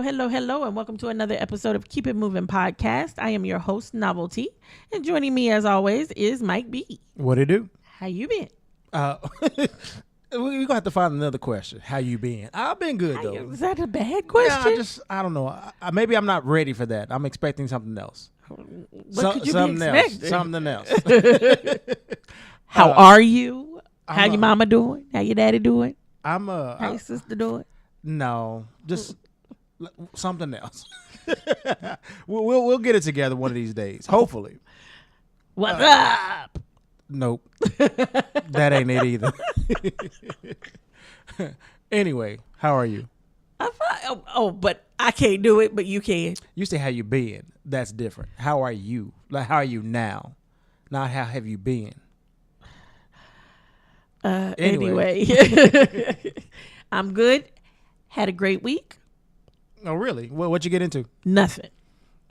hello, and welcome to another episode of Keep It Moving Podcast. I am your host, Novelty, and joining me as always is Mike B. What it do? How you been? We're gonna have to find another question. How you been? I've been good though. Is that a bad question? I don't know. Maybe I'm not ready for that. I'm expecting something else. What could you be expecting? Something else. How are you? How your mama doing? How your daddy doing? How your sister doing? No, just something else. we'll get it together one of these days. Hopefully. What's up? Nope. That ain't it either. Anyway, how are you? I'm fine. Oh, but I can't do it, but you can. You say how you been. That's different. How are you? Like, how are you now? Not how have you been? Anyway. I'm good. Had a great week. Oh, really? What'd you get into? Nothing.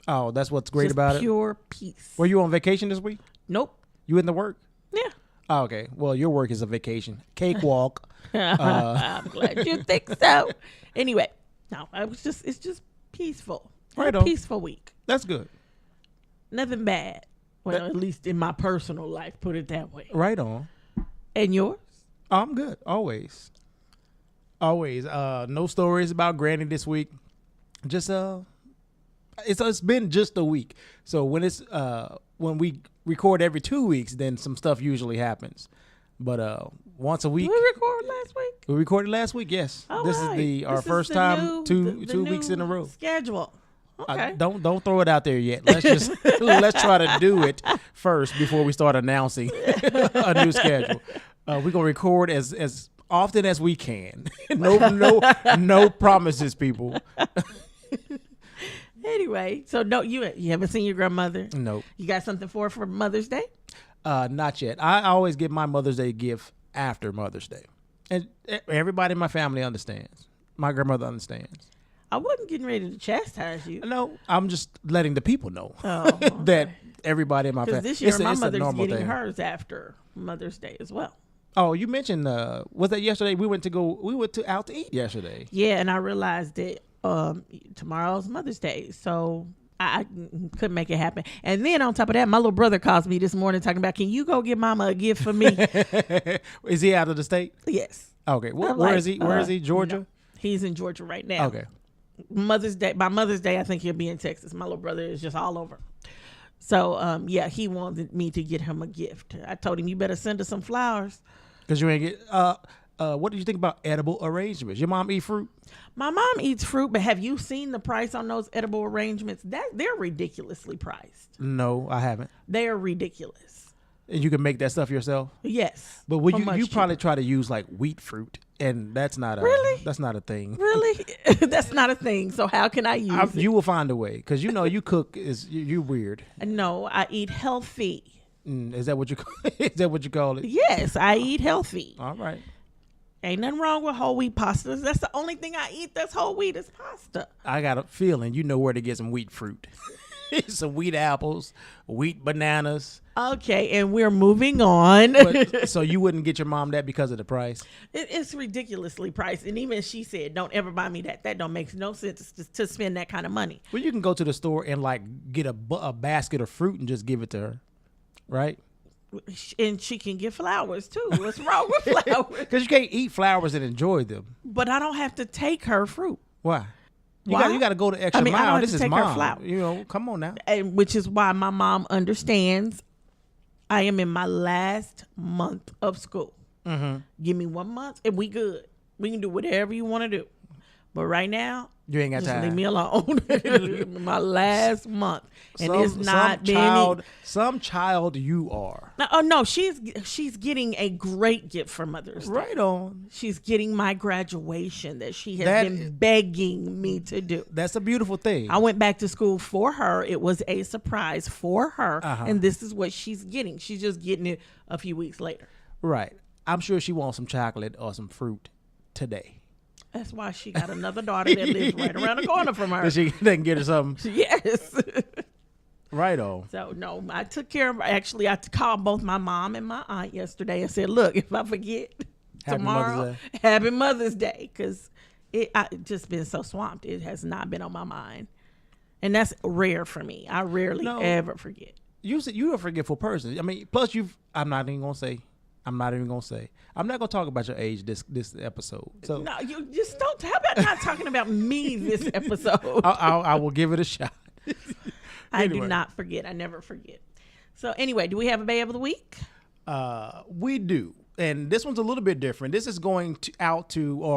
Oh, that's what's great Just about it? Pure peace. Were you on vacation this week? Nope. You in the work? Yeah. Oh, okay. Well, your work is a vacation. Cakewalk. I'm glad you think so. Anyway, no, it's just peaceful. Right a on. Peaceful week. That's good. Nothing bad. Well, at least in my personal life, put it that way. Right on. And yours? Oh, I'm good. Always. No stories about Granny this week. Just it's been just a week. So when we record every 2 weeks, then some stuff usually happens. But once a week. Did we record last week? We recorded last week, yes. Oh, this right. is our first the time new, two weeks in a row. Schedule. Okay. Don't throw it out there yet. Let's try to do it first before we start announcing a new schedule. We're gonna record as often as we can. No promises, people. Anyway, so no, you haven't seen your grandmother? Nope. You got something for Mother's Day? Not yet. I always give my Mother's Day gift after Mother's Day, and everybody in my family understands. My grandmother understands. I wasn't getting ready to chastise you. No, I'm just letting the people know Okay. that everybody in my family. Because this year my mother's getting thing. hers after Mother's Day as well. Oh, you mentioned was that yesterday? We went out to eat yesterday. Yeah, and I realized that tomorrow's Mother's Day, so I couldn't make it happen. And then on top of that, my little brother calls me this morning talking about, can you go get Mama a gift for me? Is he out of the state? Yes. Okay. Where is he? Where is he? Georgia? No, he's in Georgia right now. Okay. By Mother's Day, I think he'll be in Texas. My little brother is just all over. So, he wanted me to get him a gift. I told him, you better send us some flowers. Because you ain't get, what do you think about edible arrangements? Your mom eat fruit? My mom eats fruit, but have you seen the price on those edible arrangements? They're ridiculously priced. No, I haven't. They are ridiculous. And you can make that stuff yourself? Yes. But you probably try to use like wheat fruit, and that's not a thing. Really? That's not a thing. So how can I use it? You will find a way, because you cook you weird. No, I eat healthy. Is that what you call it? Yes, I eat healthy. All right. Ain't nothing wrong with whole wheat pastas. That's the only thing I eat that's whole wheat is pasta. I got a feeling you know where to get some wheat fruit. Some wheat apples, wheat bananas. Okay, and we're moving on. So you wouldn't get your mom that because of the price? It's ridiculously priced. And even she said, don't ever buy me that. That don't make no sense to spend that kind of money. Well, you can go to the store and like get a basket of fruit and just give it to her, right? And she can get flowers too. What's wrong with flowers? Because you can't eat flowers and enjoy them. But I don't have to take her fruit. Why? Why? You got to go the extra I mile. don't This have is to take her mom. flowers. Come on now. And which is why my mom understands. I am in my last month of school. Mm-hmm. Give me 1 month and we good. We can do whatever you want to do. But right now, you ain't got just time. leave me alone. My last month, and it's not some child you are. No, she's getting a great gift for Mother's Day. Right on. She's getting my graduation that she has been begging me to do. That's a beautiful thing. I went back to school for her. It was a surprise for her, Uh-huh. and this is what she's getting. She's just getting it a few weeks later. Right. I'm sure she wants some chocolate or some fruit today. That's why she got another daughter that lives right around the corner from her. They can get her something. Yes. Right on. So, no, I took care of her. Actually, I called both my mom and my aunt yesterday and said, look, if I forget tomorrow, Happy Mother's Day. Because I just been so swamped. It has not been on my mind. And that's rare for me. I rarely ever forget. You're a forgetful person. I mean, plus I'm not even gonna say. I'm not gonna talk about your age this episode. So no, you just don't. How about not talking about me this episode? I will give it a shot. I do not forget. I never forget. So anyway, do we have a Bay of the Week? We do, and this one's a little bit different. This is going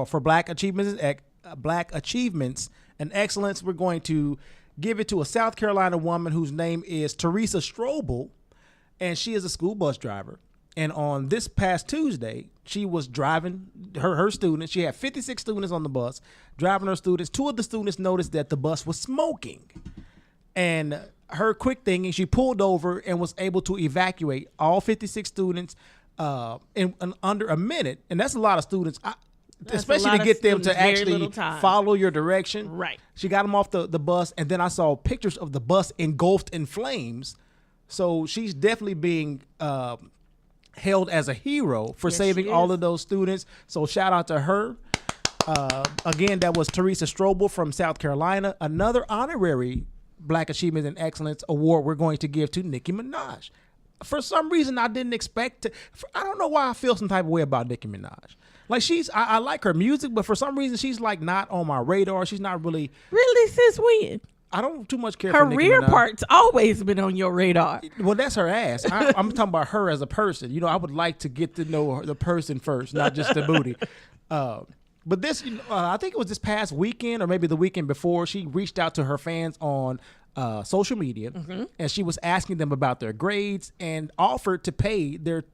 for Black achievements and excellence. We're going to give it to a South Carolina woman whose name is Teresa Strobel, and she is a school bus driver. And on this past Tuesday, she was driving her students. She had 56 students on the bus, driving her students. 2 of the students noticed that the bus was smoking. And her quick thinking, she pulled over and was able to evacuate all 56 students in under a minute. And that's a lot of students, especially to get them to actually follow your direction. Right. She got them off the bus, and then I saw pictures of the bus engulfed in flames. So she's definitely being held as a hero for saving all of those students. So shout out to her. Again, that was Teresa Strobel from South Carolina. Another honorary Black Achievement and Excellence Award we're going to give to Nicki Minaj. For some reason, I didn't expect to. I don't know why I feel some type of way about Nicki Minaj. Like I like her music, but for some reason she's like not on my radar. She's not really. Really, since when? I don't too much care her for Nicki rear Minaj. part's always been on your radar. Well, that's her ass. I'm talking about her as a person. I would like to get to know the person first, not just the booty. But this, I think it was this past weekend or maybe the weekend before, she reached out to her fans on social media, and she was asking them about their grades and offered to pay their,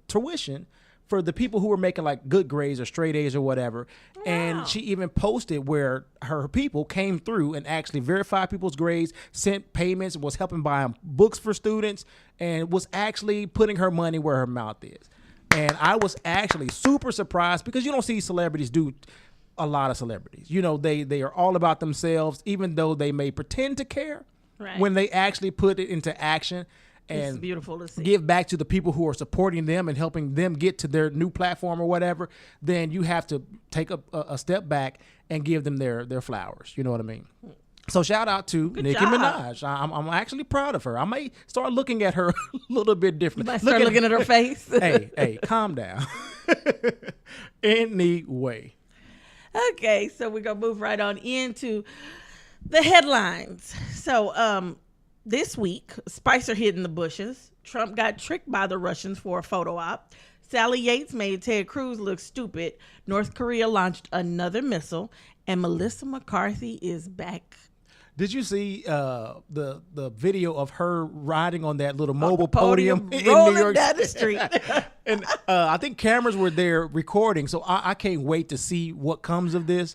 tuition for the people who were making like good grades or straight A's or whatever. Wow. And she even posted where her people came through and actually verified people's grades, sent payments, was helping buy books for students, and was actually putting her money where her mouth is. And I was actually super surprised because you don't see celebrities do a lot of celebrities. They are all about themselves, even though they may pretend to care. Right. When they actually put it into action. And it's beautiful to see. Give back to the people who are supporting them and helping them get to their new platform or whatever, then you have to take a step back and give them their flowers. You know what I mean? So shout out to Nicki Minaj. I'm actually proud of her. I may start looking at her a little bit differently. Start looking at her face. Hey, calm down. Anyway. Okay, so we're going to move right on into the headlines. So, this week, Spicer hid in the bushes. Trump got tricked by the Russians for a photo op. Sally Yates made Ted Cruz look stupid. North Korea launched another missile. And Melissa McCarthy is back. Did you see the video of her riding on that little mobile podium in rolling New York down the street? And I think cameras were there recording, so I can't wait to see what comes of this.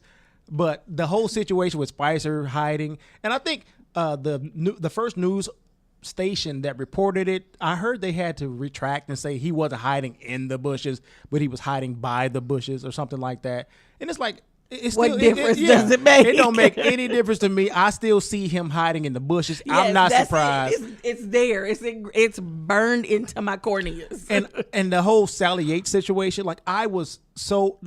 But the whole situation with Spicer hiding, and I think the first news station that reported it, I heard they had to retract and say he wasn't hiding in the bushes, but he was hiding by the bushes or something like that. And it's like, what difference does it make? It don't make any difference to me. I still see him hiding in the bushes. Yes, I'm not surprised. It's there. It's burned into my corneas. And the whole Sally Yates situation, like I was so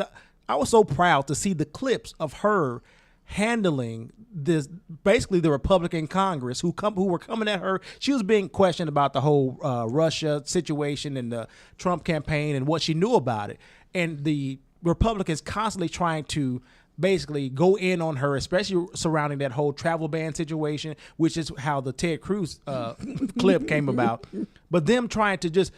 proud to see the clips of her handling this, basically the Republican Congress who were coming at her. She was being questioned about the whole Russia situation and the Trump campaign and what she knew about it. And the Republicans constantly trying to basically go in on her, especially surrounding that whole travel ban situation, which is how the Ted Cruz clip came about. But them trying to just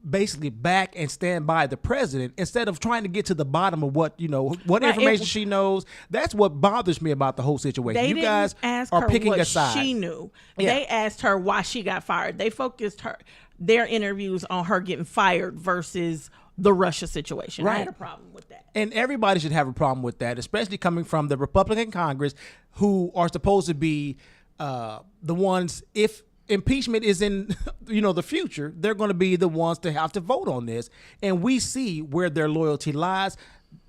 basically back and stand by the president instead of trying to get to the bottom of what information she knows. That's what bothers me about the whole situation. You guys are picking a side. She knew. Yeah. They asked her why she got fired. They focused their interviews on her getting fired versus the Russia situation. Right. I had a problem with that. And everybody should have a problem with that, especially coming from the Republican Congress, who are supposed to be the ones, if impeachment is in the future, they're going to be the ones to have to vote on this. And we see where their loyalty lies.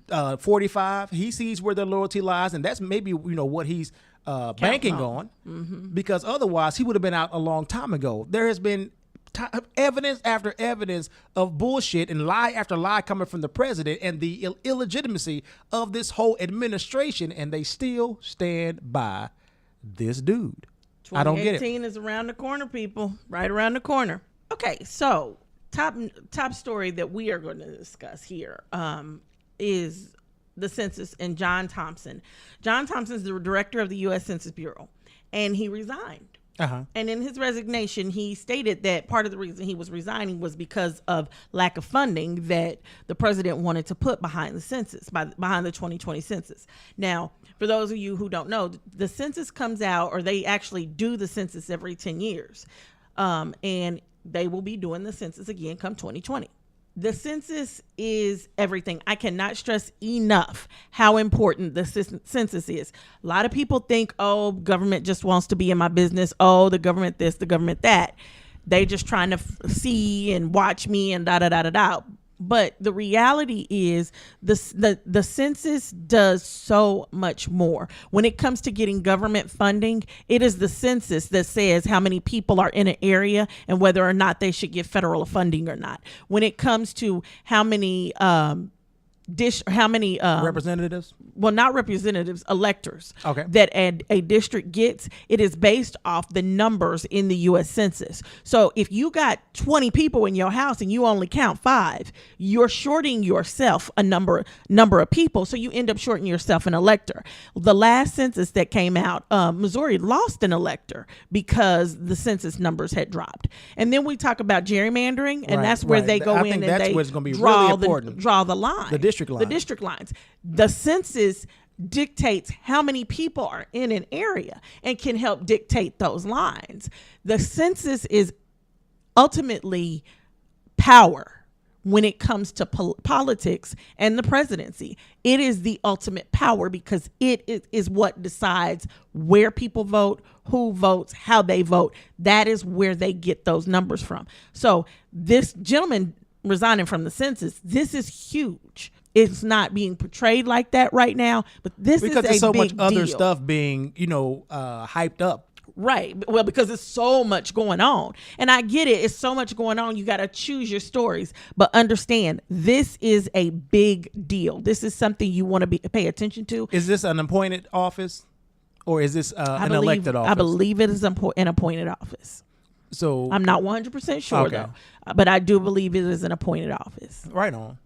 45, he sees where their loyalty lies, and that's maybe what he's banking on, because otherwise he would have been out a long time ago. There has been evidence after evidence of bullshit and lie after lie coming from the president and the illegitimacy of this whole administration, and they still stand by this dude. I don't get it. 2018 is around the corner, people. Right around the corner. Okay, so top story that we are going to discuss here is the census and John Thompson. John Thompson is the director of the U.S. Census Bureau, and he resigned. And in his resignation, he stated that part of the reason he was resigning was because of lack of funding that the president wanted to put behind the census, behind the 2020 census. Now, for those of you who don't know, the census comes out, or they actually do the census every 10 years. And they will be doing the census again come 2020. The census is everything. I cannot stress enough how important the census is. A lot of people think, oh, government just wants to be in my business. Oh, the government this, the government that. They just trying to see and watch me and da-da-da-da-da. But the reality is the census does so much more. When it comes to getting government funding, it is the census that says how many people are in an area and whether or not they should get federal funding or not. When it comes to how many representatives? Well, not representatives, electors. Okay. That a district gets, it is based off the numbers in the U.S. Census. So if you got 20 people in your house and you only count 5, you're shorting yourself a number of people. So you end up shorting yourself an elector. The last census that came out, Missouri lost an elector because the census numbers had dropped. And then we talk about gerrymandering, and that's where they go in and they draw the line. The district lines. The district lines. The census dictates how many people are in an area and can help dictate those lines. The census is ultimately power when it comes to politics and the presidency. It is the ultimate power because it is what decides where people vote, who votes, how they vote. That is where they get those numbers from. So this gentleman resigning from the census, this is huge. It's not being portrayed like that right now, but this is a big deal. Because there's so much other stuff being, hyped up. Right. Well, because it's so much going on. And I get it. It's so much going on. You got to choose your stories. But understand, this is a big deal. This is something you want to pay attention to. Is this an appointed office or is this an elected office? I believe it is an appointed office. So I'm not 100% sure, though. But I do believe it is an appointed office. Right on.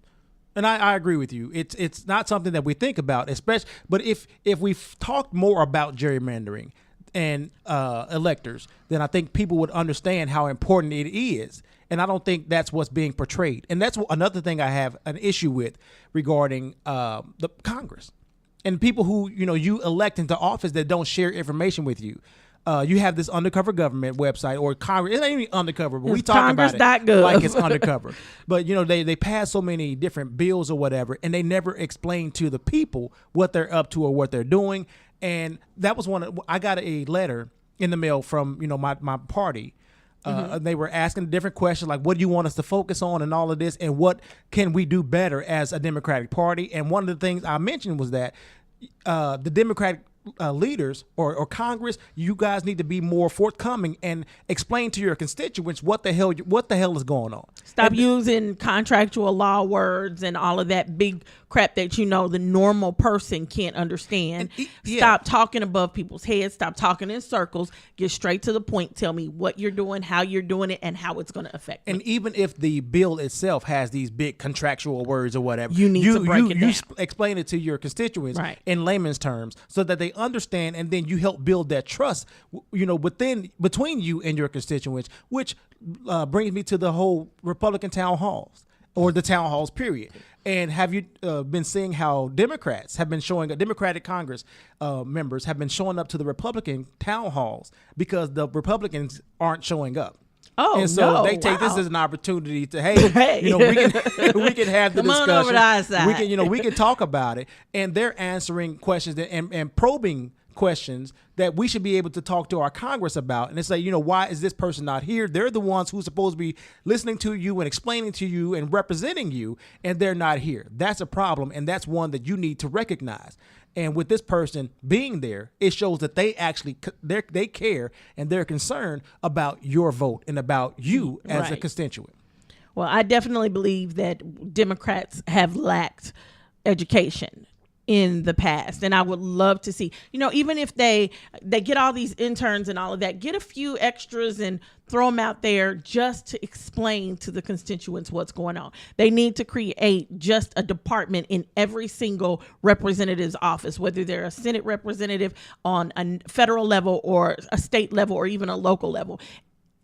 And I agree with you. It's not something that we think about, especially. But if we've talked more about gerrymandering and electors, then I think people would understand how important it is. And I don't think that's what's being portrayed. And that's another thing I have an issue with regarding the Congress and people who you elect into office that don't share information with you. You have this undercover government website or Congress. It ain't even undercover, but we talk about it like it's undercover. But they pass so many different bills or whatever, and they never explain to the people what they're up to or what they're doing. And that was I got a letter in the mail from my party. They were asking different questions like, what do you want us to focus on and all of this, and what can we do better as a Democratic Party? And one of the things I mentioned was that the Democratic leaders or Congress, you guys need to be more forthcoming and explain to your constituents what the hell is going on. Stop using contractual law words and all of that big crap that the normal person can't understand. Stop talking above people's heads. Stop talking in circles. Get straight to the point. Tell me what you're doing, how you're doing it, and how it's going to affect me. And even if the bill itself has these big contractual words or whatever, you need to break it down. Explain it to your constituents right. in layman's terms so that they understand, and then you help build that trust, between you and your constituents, which brings me to the whole Republican town halls or the town halls period. And have you been seeing how Democratic Congress members have been showing up to the Republican town halls because the Republicans aren't showing up? Oh, and so they take this as an opportunity to, we can have the discussion. Over to our side. We can talk about it, and they're answering questions and probing questions that we should be able to talk to our Congress about. And it's like, why is this person not here? They're the ones who's supposed to be listening to you and explaining to you and representing you, and they're not here. That's a problem, and that's one that you need to recognize. And with this person being there, it shows that they actually they care and they're concerned about your vote and about you as a constituent. Well, I definitely believe that Democrats have lacked education in the past, and I would love to see, even if they get all these interns and all of that, get a few extras and throw them out there just to explain to the constituents what's going on. They need to create just a department in every single representative's office, whether they're a Senate representative on a federal level or a state level or even a local level,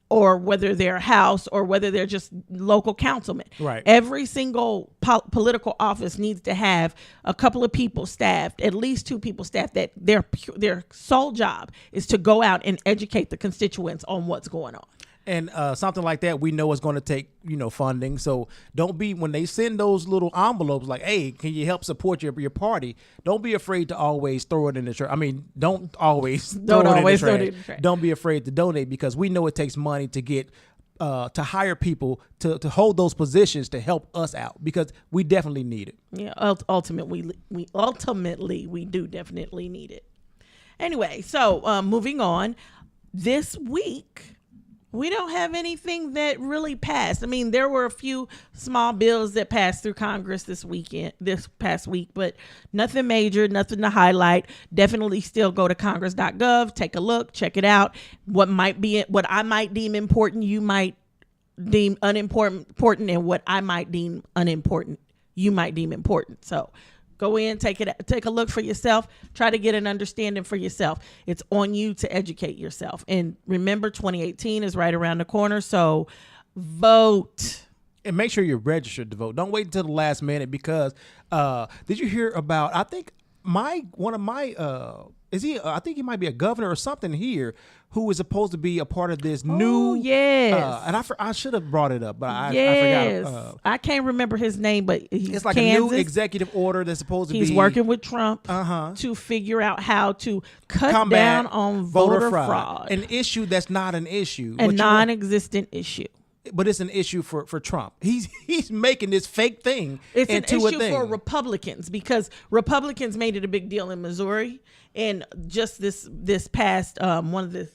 or whether they're House or whether they're just local councilmen. Right. Every single political office needs to have a couple of people staffed, at least 2 people staffed, that their sole job is to go out and educate the constituents on what's going on. And something like that, we know is going to take, funding. So don't be, when they send those little envelopes like, hey, can you help support your party? Don't be afraid to always throw it in the trash. I mean, don't always throw it in the trash. Don't be afraid to donate, because we know it takes money to get to hire people to hold those positions to help us out, because we definitely need it. Yeah, ultimately we do definitely need it. Anyway, so moving on, this week we don't have anything that really passed. I mean, there were a few small bills that passed through Congress this past week, but nothing major, nothing to highlight. Definitely still go to congress.gov, take a look, check it out. What I might deem important, you might deem unimportant, and what I might deem unimportant, you might deem important. So go in, take a look for yourself, try to get an understanding for yourself. It's on you to educate yourself. And remember, 2018 is right around the corner, so vote. And make sure you're registered to vote. Don't wait until the last minute, because did you hear about, I think I think he might be a governor or something here, who is supposed to be a part of this new. Yes. And I should have brought it up, but I forgot. I can't remember his name, but it's like Kansas. a new executive order that's supposed to be. He's working with Trump to figure out how to cut down on voter fraud. An issue that's not an issue. A non-existent issue. But it's an issue for Trump. He's making this fake thing into an issue thing. For Republicans, because Republicans made it a big deal in Missouri, and just this past one of the,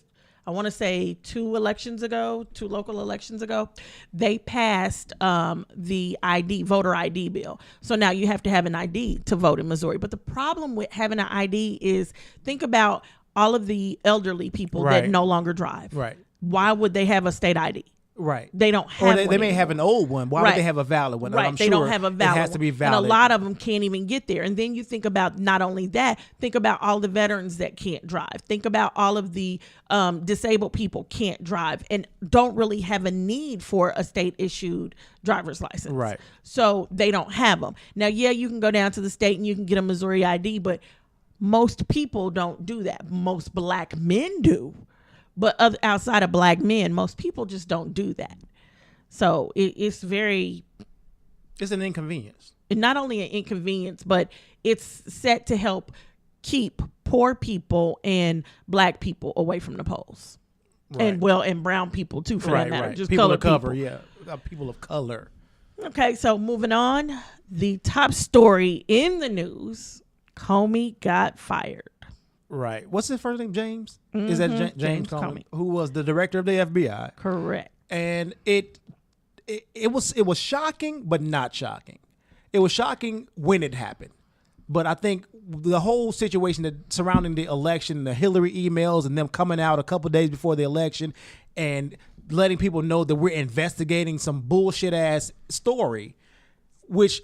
I want to say 2 local elections ago, they passed the voter ID bill. So now you have to have an ID to vote in Missouri. But the problem with having an ID is, think about all of the elderly people that no longer drive. Right. Why would they have a state ID? Right. They don't have one. Or they may have an old one. Why would they have a valid one? Right. They don't have a valid one. It has to be valid. And a lot of them can't even get there. And then you think about not only that, think about all the veterans that can't drive. Think about all of the disabled people can't drive and don't really have a need for a state-issued driver's license. Right. So they don't have them. Now, you can go down to the state and you can get a Missouri ID, but most people don't do that. Most black men do. But outside of black men, most people just don't do that. So it's an inconvenience. Not only an inconvenience, but it's set to help keep poor people and black people away from the polls. Right. And brown people too, for that matter. Right. Just people colored of color, people. People of color. Okay, so moving on. The top story in the news, Comey got fired. Right. What's his first name? James? Mm-hmm. Is that James Comey? Who was the director of the FBI? Correct. And it was shocking, but not shocking. It was shocking when it happened. But I think the whole situation surrounding the election, the Hillary emails and them coming out a couple days before the election and letting people know that we're investigating some bullshit ass story, which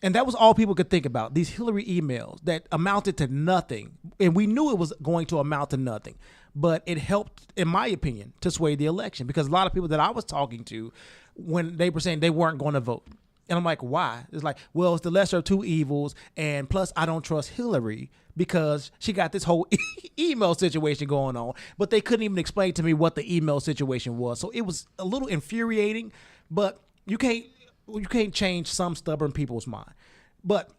and that was all people could think about, these Hillary emails that amounted to nothing. And we knew it was going to amount to nothing. But it helped, in my opinion, to sway the election. Because a lot of people that I was talking to, when they were saying they weren't going to vote. And I'm like, why? It's like, well, it's the lesser of two evils. And plus, I don't trust Hillary because she got this whole email situation going on. But they couldn't even explain to me what the email situation was. So it was a little infuriating. But you can't change some stubborn people's mind. But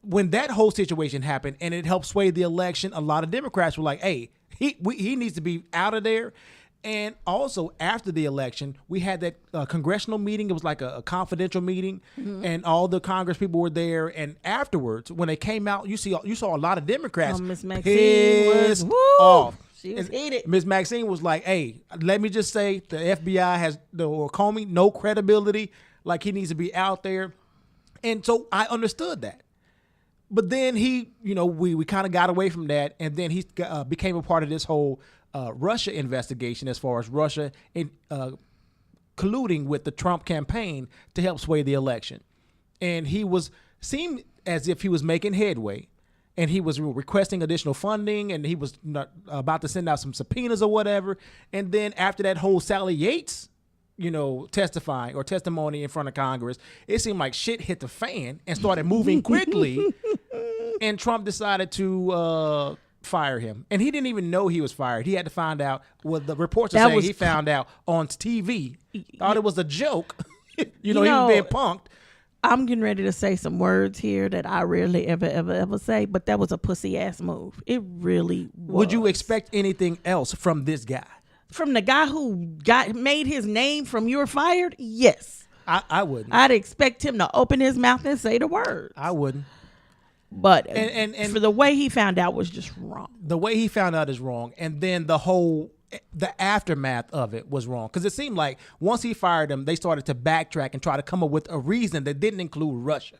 when that whole situation happened and it helped sway the election, a lot of Democrats were like, hey, he needs to be out of there. And also after the election, we had that congressional meeting. It was like a confidential meeting, and all the Congress people were there. And afterwards, when they came out, you saw a lot of Democrats Miss Maxine pissed was off. She was heated. Miss Maxine was like, "Hey, let me just say, the FBI has or Comey no credibility. Like he needs to be out there." And so I understood that. But then he, we kind of got away from that, and then he became a part of this whole Russia investigation, as far as Russia colluding with the Trump campaign to help sway the election. And seemed as if he was making headway, and he was requesting additional funding, and he was about to send out some subpoenas or whatever. And then after that whole Sally Yates testifying or testimony in front of Congress, it seemed like shit hit the fan and started moving quickly. And Trump decided to fire him. And he didn't even know he was fired. He had to find out what the reports are saying. He found out on TV. Thought it was a joke. He was being punked. I'm getting ready to say some words here that I rarely ever say, but that was a pussy ass move. It really was. Would you expect anything else from this guy? From the guy who made his name from "you're fired"? Yes. I wouldn't. I'd expect him to open his mouth and say the words. I wouldn't. But and for the way he found out was just wrong. The way he found out is wrong. And then the aftermath of it was wrong. Because it seemed like once he fired him, they started to backtrack and try to come up with a reason that didn't include Russia.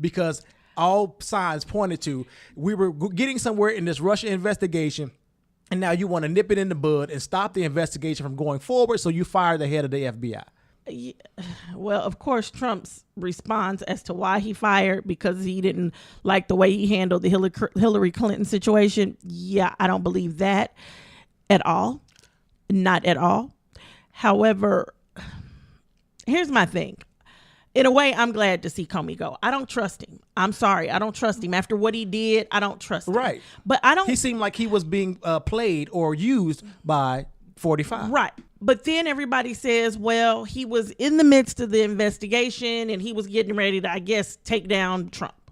Because all signs pointed to, we were getting somewhere in this Russia investigation, and now you want to nip it in the bud and stop the investigation from going forward, so you fire the head of the FBI. Yeah. Well, of course, Trump's response as to why he fired because he didn't like the way he handled the Hillary Clinton situation. Yeah, I don't believe that at all. Not at all. However, here's my thing. In a way, I'm glad to see Comey go. I don't trust him. I'm sorry. I don't trust him. After what he did, I don't trust him. Right. But I don't. He seemed like he was being played or used by 45. Right. But then everybody says, well, he was in the midst of the investigation and he was getting ready to, I guess, take down Trump.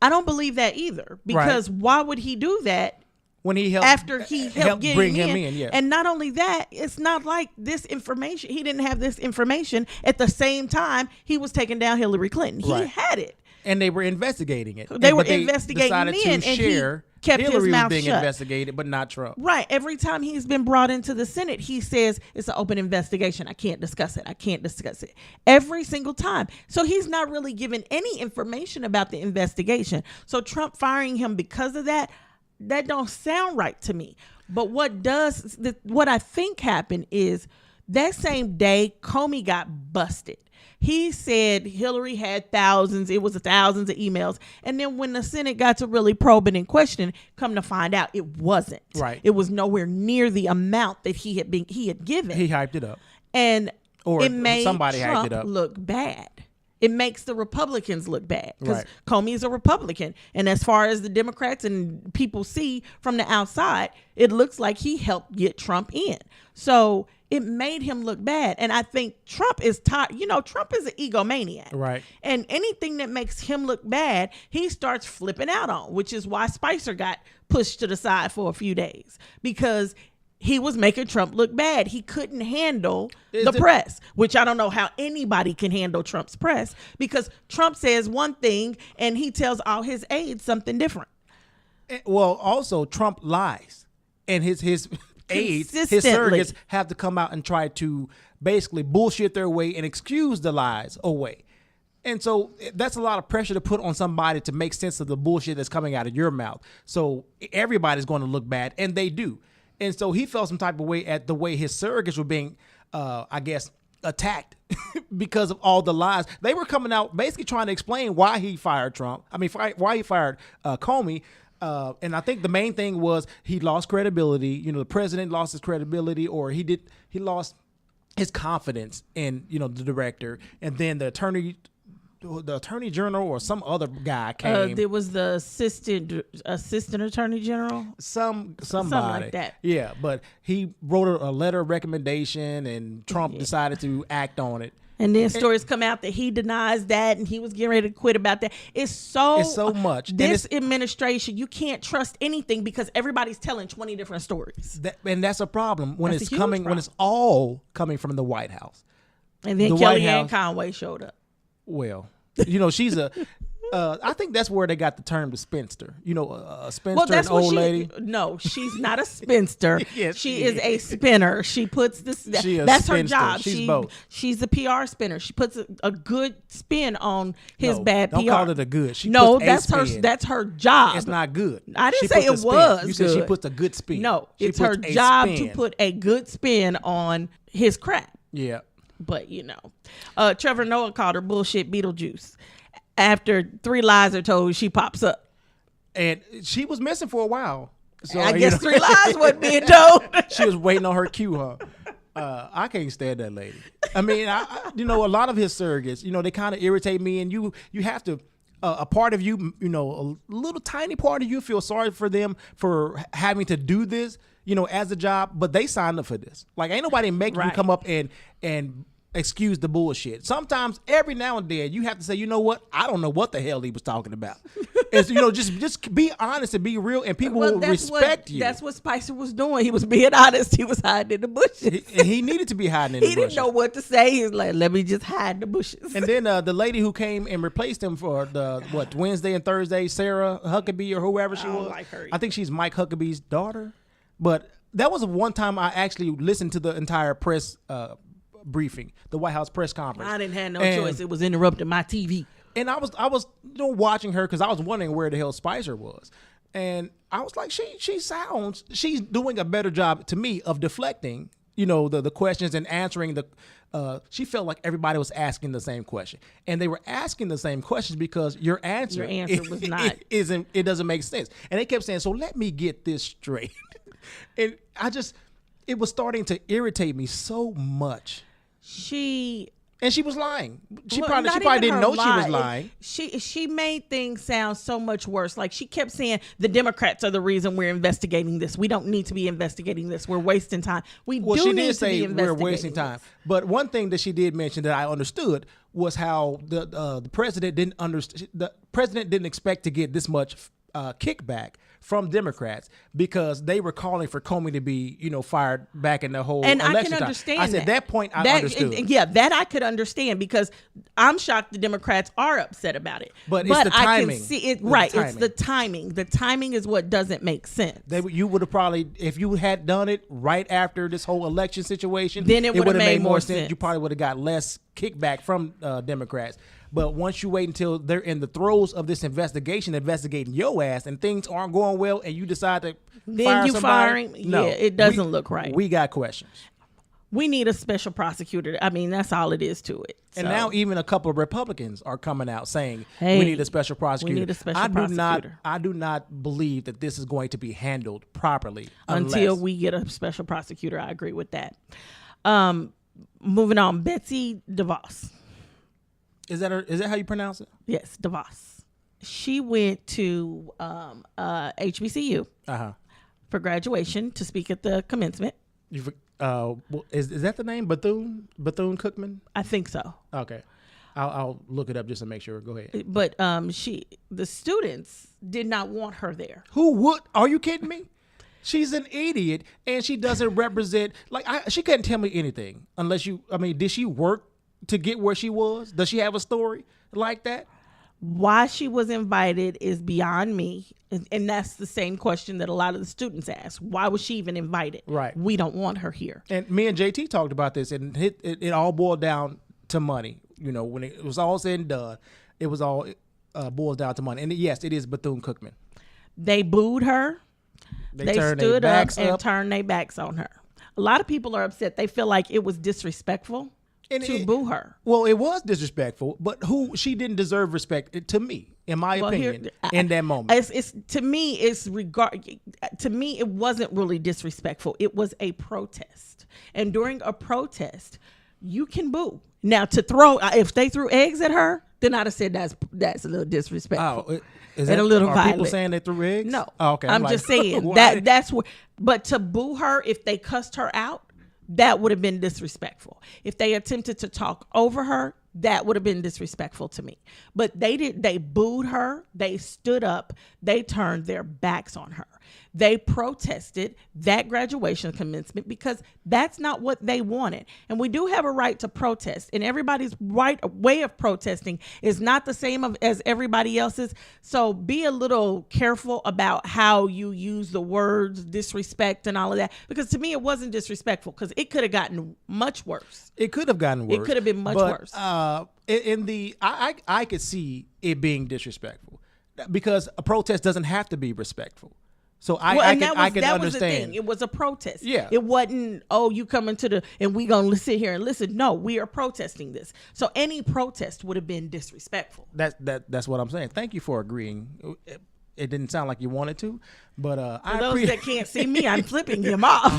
I don't believe that either, because why would he do that when he helped after he helped bring him in? Yeah. And not only that, it's not like this information. He didn't have this information at the same time he was taking down Hillary Clinton. He had it. And they were investigating it. They were investigating decided then, to and share. he kept Hillary his mouth was being shut. investigated, but not Trump. Right. Every time he's been brought into the Senate, he says it's an open investigation. I can't discuss it. I can't discuss it. Every single time. So he's not really given any information about the investigation. So Trump firing him because of that don't sound right to me. But what I think happened is that same day, Comey got busted. He said Hillary had thousands of emails. And then when the Senate got to really probing and questioning, come to find out it wasn't. Right. It was nowhere near the amount that he had given. He hyped it up. And it made somebody hyped it Trump up. look bad. It makes the Republicans look bad because Right. Comey is a Republican. And as far as the Democrats and people see from the outside, it looks like he helped get Trump in. So it made him look bad. And I think Trump is tired. Trump is an egomaniac. Right. And anything that makes him look bad, he starts flipping out on, which is why Spicer got pushed to the side for a few days, because he was making Trump look bad. He couldn't handle the press, which I don't know how anybody can handle Trump's press, because Trump says one thing and he tells all his aides something different. Well, also Trump lies, and his aides, his Consistently. surrogates have to come out and try to basically bullshit their way and excuse the lies away. And so that's a lot of pressure to put on somebody to make sense of the bullshit that's coming out of your mouth. So everybody's going to look bad, and they do. And so he felt some type of way at the way his surrogates were being, I guess, attacked because of all the lies. They were coming out basically trying to explain why he fired Trump. I mean, why he fired Comey. And I think the main thing was he lost credibility. The president lost his credibility, or he lost his confidence in, the director. And then the attorney general or some other guy came. There was the assistant attorney general. Somebody. Something like that. Yeah, but he wrote a letter of recommendation, and Trump decided to act on it. And then stories come out that he denies that and he was getting ready to quit about that. It's so much. This administration, you can't trust anything because everybody's telling 20 different stories. And that's a problem when That's it's a huge coming, when problem. it's all coming from the White House. And then The White Kellyanne House- Conway showed up. Well, she's a. I think that's where they got the term the spinster. A spinster, Well, that's an old what lady. No, she's not a spinster. Yes, she she is a spinner. She puts this. She a That's her spinster. job. She's both. She's a PR spinner. She puts a good spin on his No, bad don't PR. call it a good. She no, puts a that's her. spin. That's her job. It's not good. I didn't She say puts it a spin. was You said she good. puts a good spin. No, She it's her puts a job to spin. put a good spin on his crap. Yeah. But Trevor Noah called her bullshit Beetlejuice. After 3 lies are told, she pops up. And she was missing for a while. So I guess 3 lies wasn't being told. She was waiting on her cue, huh? I can't stand that lady. I mean, a lot of his surrogates, they kind of irritate me, and you have to. A part of you, a little tiny part of you feel sorry for them for having to do this, as a job, but they signed up for this. Like, ain't nobody making you Right. come up and excuse the bullshit. Sometimes, every now and then, you have to say, you know what? I don't know what the hell he was talking about. It's, just be honest and be real, and people will respect you. That's what Spicer was doing. He was being honest. He was hiding in the bushes. And he needed to be hiding in the He bushes. didn't know what to say. He was like, let me just hide in the bushes. And then the lady who came and replaced him for Wednesday and Thursday, Sarah Huckabee or whoever she I don't was. like her I think she's Mike Huckabee's daughter. But that was one time I actually listened to the entire press briefing, the White House press conference. I didn't have no And- choice. It was interrupting my TV. And I was watching her because I was wondering where the hell Spicer was. And I was like, she's doing a better job to me of deflecting, the questions and answering she felt like everybody was asking the same question. And they were asking the same questions because your answer was not. It doesn't make sense. And they kept saying, so let me get this straight. And it was starting to irritate me so much. And she was lying. She probably didn't know she was lying. She made things sound so much worse. Like, she kept saying the Democrats are the reason we're investigating this. We don't need to be investigating this. We're wasting time. She need did to be say we're investigating wasting time. this. But one thing that she did mention that I understood was how the president didn't understand. The president didn't expect to get this much kickback from Democrats because they were calling for Comey to be, fired back in the whole And election I can time. understand I said that point I understood. Yeah, that I could understand because I'm shocked the Democrats are upset about it. But it's the I timing. can see it. The Right. timing. It's the timing. The timing is what doesn't make sense. You would have probably, if you had done it right after this whole election situation, Then it would have would've made more sense. You probably would have got less kickback from Democrats. But once you wait until they're in the throes of this investigation, investigating your ass, and things aren't going well, and you decide to Then fire you somebody, fire him? no, Yeah, it doesn't look right. We got questions. We need a special prosecutor. I mean, that's all it is to it. And So, now even a couple of Republicans are coming out saying Hey, we need a special prosecutor. we need a special prosecutor. I do not believe that this is going to be handled properly until unless- we get a special prosecutor, I agree with that. Moving on, Betsy DeVos. Is that how you pronounce it? Yes, DeVos. She went to HBCU for graduation to speak at the commencement. Is that the name? Bethune Cookman? I think so. Okay. I'll look it up just to make sure. Go ahead. But the students did not want her there. Who would? Are you kidding me? She's an idiot, and she doesn't represent. She couldn't tell me anything unless you. I mean, did she work to get where she was? Does she have a story like that? Why she was invited is beyond me. And that's the same question that a lot of the students ask. Why was she even invited? Right. We don't want her here. And me and JT talked about this, and it all boiled down to money. When it was all said and done, it was all boils down to money. And yes, it is Bethune-Cookman. They booed her. They stood up and turned their backs on her. A lot of people are upset. They feel like it was disrespectful to boo her. Well, it was disrespectful, but she didn't deserve respect, to me, in my opinion, in that moment. To me, it wasn't really disrespectful. It was a protest. And during a protest, you can boo. Now, if they threw eggs at her, then I'd have said that's a little disrespectful. Oh, and a little violent. People saying they threw eggs? No. Oh, okay. I'm just saying that's where. But to boo her if they cussed her out, that would have been disrespectful. If they attempted to talk over her, that would have been disrespectful to me. But they booed her, they stood up, they turned their backs on her. They protested that graduation commencement because that's not what they wanted. And we do have a right to protest, and everybody's right way of protesting is not the same as everybody else's. So be a little careful about how you use the words disrespect and all of that, because to me it wasn't disrespectful, because it could have gotten much worse. It could have gotten worse. It could have been much worse. I could see it being disrespectful, because a protest doesn't have to be respectful. So I can understand. Was the thing. It was a protest. Yeah. It wasn't, oh, you coming and we gonna sit here and listen. No, we are protesting this. So any protest would have been disrespectful. That's what I'm saying. Thank you for agreeing. It didn't sound like you wanted to, but for those that can't see me, I'm flipping him off.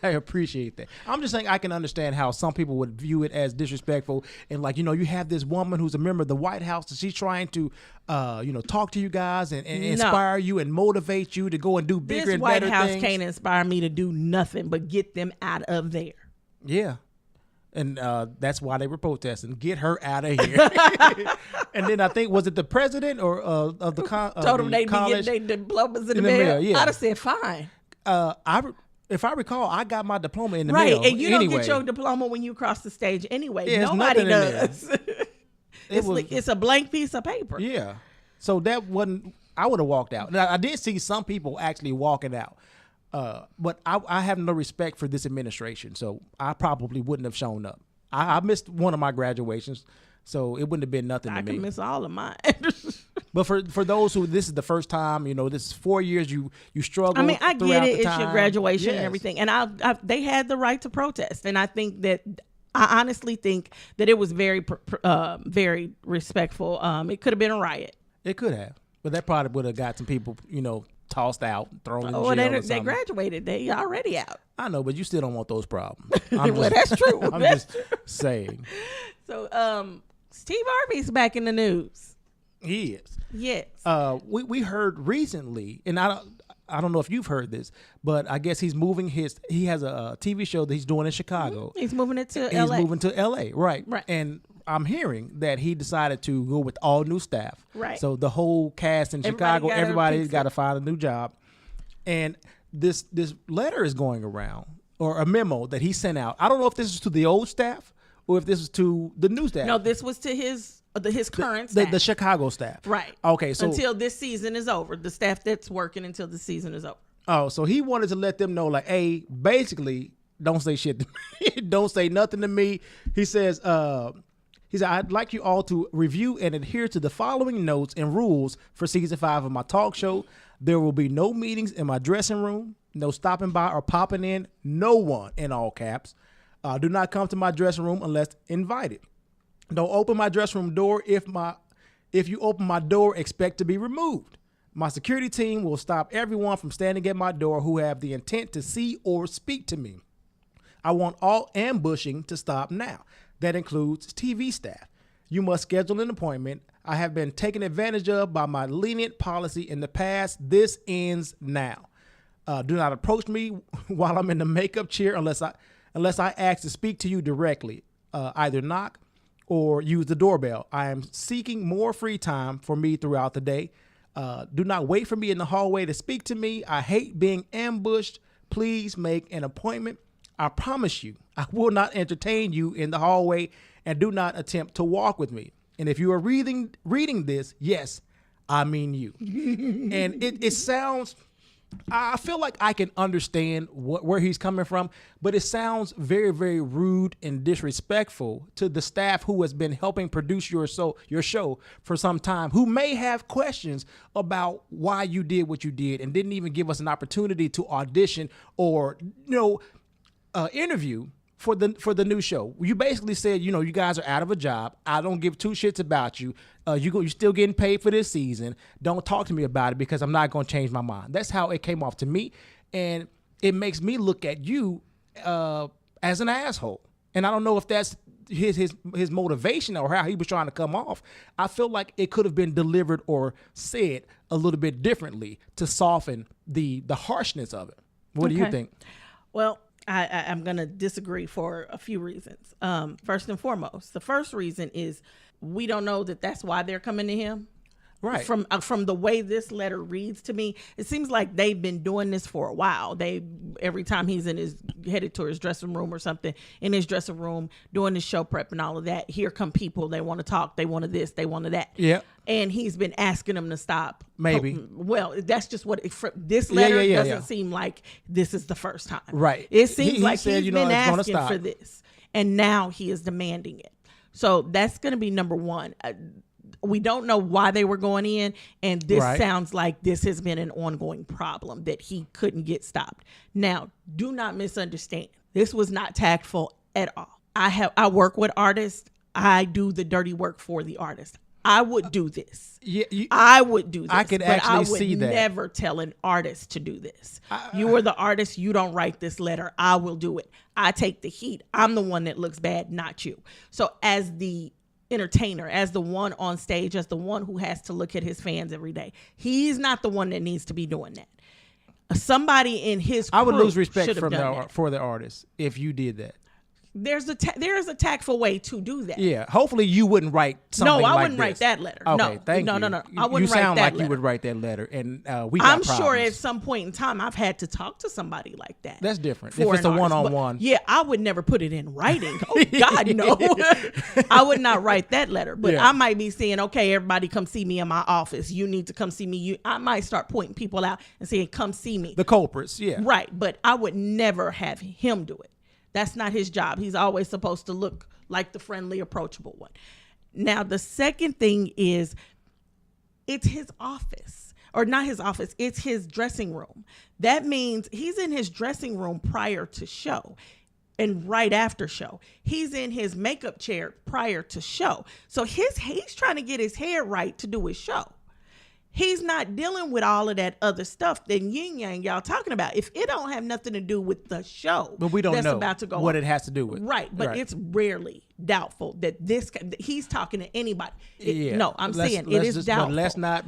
I appreciate that. I'm just saying I can understand how some people would view it as disrespectful, and like, you have this woman who's a member of the White House, and she's trying to talk to you guys and inspire you and motivate you to go and do bigger and better things. This White House can't inspire me to do nothing but get them out of there. Yeah. And that's why they were protesting. Get her out of here. And then I think, was it the president or of the told them they'd be getting their diplomas in the mail? Yeah. I'd have said fine. If I recall, I got my diploma in the mail. mail. Right, and you don't get your diploma when you cross the stage anyway. Yeah, nobody does. It's a blank piece of paper. Yeah. So that wasn't. I would have walked out. Now, I did see some people actually walking out. But I have no respect for this administration, so I probably wouldn't have shown up. I missed one of my graduations, so it wouldn't have been nothing to me. I can miss all of mine. But for those who this is the first time, this is 4 years you struggle. I mean, I get it. It's your graduation and everything, and they had the right to protest, and I think that. I honestly think that it was very, very respectful. It could have been a riot. It could have, but that probably would have got some people, tossed out, thrown in jail. Or they graduated. They already out. I know, but you still don't want those problems. Well, that's true. I'm just saying. So, Steve Harvey's back in the news. He is. Yes. We heard recently, and I don't know if you've heard this, but I guess he's moving he has a TV show that he's doing in Chicago. He's moving it to LA. He's moving to LA, right. And I'm hearing that he decided to go with all new staff. Right. So the whole cast in Chicago, everybody's got to find a new job. And this letter is going around, or a memo that he sent out. I don't know if this is to the old staff or if this is to the new staff. No, this was to his current staff. The Chicago staff. Right. Okay, so until this season is over. The staff that's working until the season is over. Oh, so he wanted to let them know, like, hey, basically, don't say shit to me. Don't say nothing to me. He says, I'd like you all to review and adhere to the following notes and rules for season 5 of my talk show. There will be no meetings in my dressing room, no stopping by or popping in, no one, in all caps. Do not come to my dressing room unless invited. Don't open my dressing room door. If you open my door, expect to be removed. My security team will stop everyone from standing at my door who have the intent to see or speak to me. I want all ambushing to stop now. That includes TV staff. You must schedule an appointment. I have been taken advantage of by my lenient policy in the past. This ends now. Do not approach me while I'm in the makeup chair unless I ask to speak to you directly. Either knock or use the doorbell. I am seeking more free time for me throughout the day. Do not wait for me in the hallway to speak to me. I hate being ambushed. Please make an appointment. I promise you, I will not entertain you in the hallway, and do not attempt to walk with me. And if you are reading this, yes, I mean you. And it sounds, I feel like I can understand where he's coming from, but it sounds very, very rude and disrespectful to the staff who has been helping produce your show for some time, who may have questions about why you did what you did and didn't even give us an opportunity to audition or, interview for the new show. You basically said, you guys are out of a job. I don't give two shits about you. You're still getting paid for this season. Don't talk to me about it because I'm not going to change my mind. That's how it came off to me, and it makes me look at you as an asshole. And I don't know if that's his motivation or how he was trying to come off. I feel like it could have been delivered or said a little bit differently to soften the harshness of it. What do you think? Well, I'm going to disagree for a few reasons. First and foremost, the first reason is we don't know that that's why they're coming to him. Right. From the way this letter reads to me, it seems like they've been doing this for a while. Every time he's headed to his dressing room or something, in his dressing room, doing his show prep and all of that, here come people. They want to talk. They want to this. They want to that. Yeah. And he's been asking them to stop. Maybe. Well, that's just what this letter doesn't seem like this is the first time. Right. It seems he like said, he's been asking for this, and now he is demanding it. So that's going to be number one. We don't know why they were going in, and this sounds like this has been an ongoing problem that he couldn't get stopped. Now, do not misunderstand. This was not tactful at all. I work with artists. I do the dirty work for the artist. I would do this. Yeah, I would do this. I could actually see that. I would never tell an artist to do this. You are the artist. You don't write this letter. I will do it. I take the heat. I'm the one that looks bad, not you. So as the entertainer, as the one on stage, as the one who has to look at his fans every day, he's not the one that needs to be doing that. Somebody in his crew I would lose respect for the artist if you did that. There is a tactful way to do that. Yeah. Hopefully you wouldn't write something like this. No, I wouldn't write that letter. Okay, thank you. No. I wouldn't write that letter. You sound like you would write that letter, and we got I'm problems. sure at some point in time I've had to talk to somebody like that. That's different. If it's a one-on-one. Yeah, I would never put it in writing. Oh, God, no. I would not write that letter. But I might be saying, okay, everybody come see me in my office. You need to come see me. I might start pointing people out and saying, come see me. The culprits, yeah. Right, but I would never have him do it. That's not his job. He's always supposed to look like the friendly, approachable one. Now, the second thing is it's his office, or not his office. It's his dressing room. That means he's in his dressing room prior to show and right after show. He's in his makeup chair prior to show. So he's trying to get his hair right to do his show. He's not dealing with all of that other stuff that yin yang y'all talking about. If it don't have nothing to do with the show, but we don't that's know about to go what on. It has to do with. Right, but it's rarely doubtful that he's talking to anybody. No, I'm saying it is doubtful. But let's not.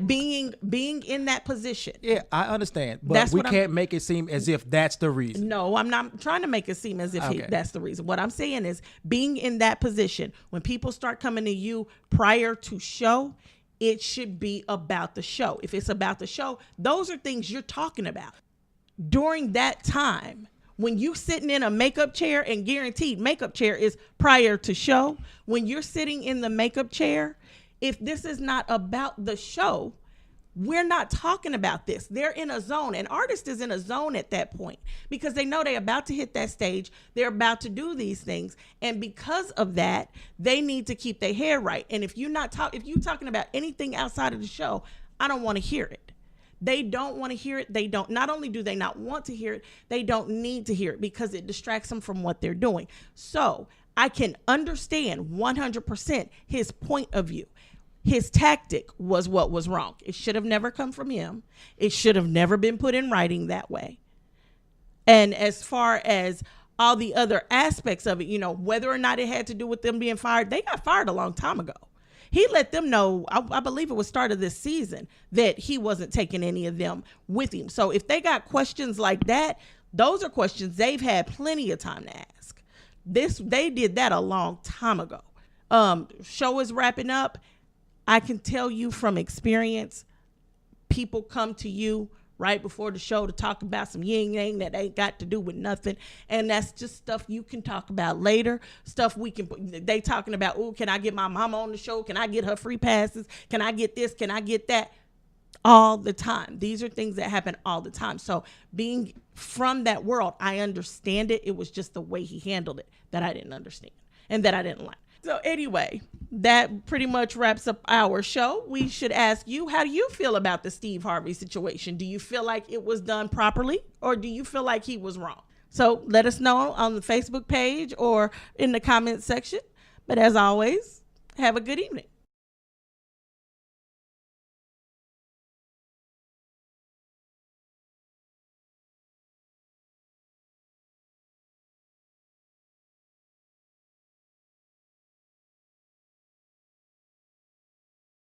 Being in that position. Yeah, I understand, but we can't make it seem as if that's the reason. No, I'm not trying to make it seem as if that's the reason. What I'm saying is being in that position, when people start coming to you prior to show, it should be about the show. If it's about the show, those are things you're talking about. During that time, when you sitting in a makeup chair, and guaranteed makeup chair is prior to show, when you're sitting in the makeup chair, if this is not about the show, we're not talking about this. They're in a zone. An artist is in a zone at that point because they know they're about to hit that stage. They're about to do these things. And because of that, they need to keep their hair right. And if you're talking about anything outside of the show, I don't want to hear it. They don't want to hear it. Not only do they not want to hear it, they don't need to hear it because it distracts them from what they're doing. So I can understand 100% his point of view. His tactic was what was wrong. It should have never come from him. It should have never been put in writing that way. And as far as all the other aspects of it, whether or not it had to do with them being fired, they got fired a long time ago. He let them know, I believe it was start of this season, that he wasn't taking any of them with him. So if they got questions like that, those are questions they've had plenty of time to ask. They did that a long time ago. Show is wrapping up. I can tell you from experience, people come to you right before the show to talk about some yin yang that ain't got to do with nothing. And that's just stuff you can talk about later. Stuff they talking about, oh, can I get my mama on the show? Can I get her free passes? Can I get this? Can I get that? All the time. These are things that happen all the time. So being from that world, I understand it. It was just the way he handled it that I didn't understand and that I didn't like. So anyway, that pretty much wraps up our show. We should ask you, how do you feel about the Steve Harvey situation? Do you feel like it was done properly, or do you feel like he was wrong? So let us know on the Facebook page or in the comments section. But as always, have a good evening.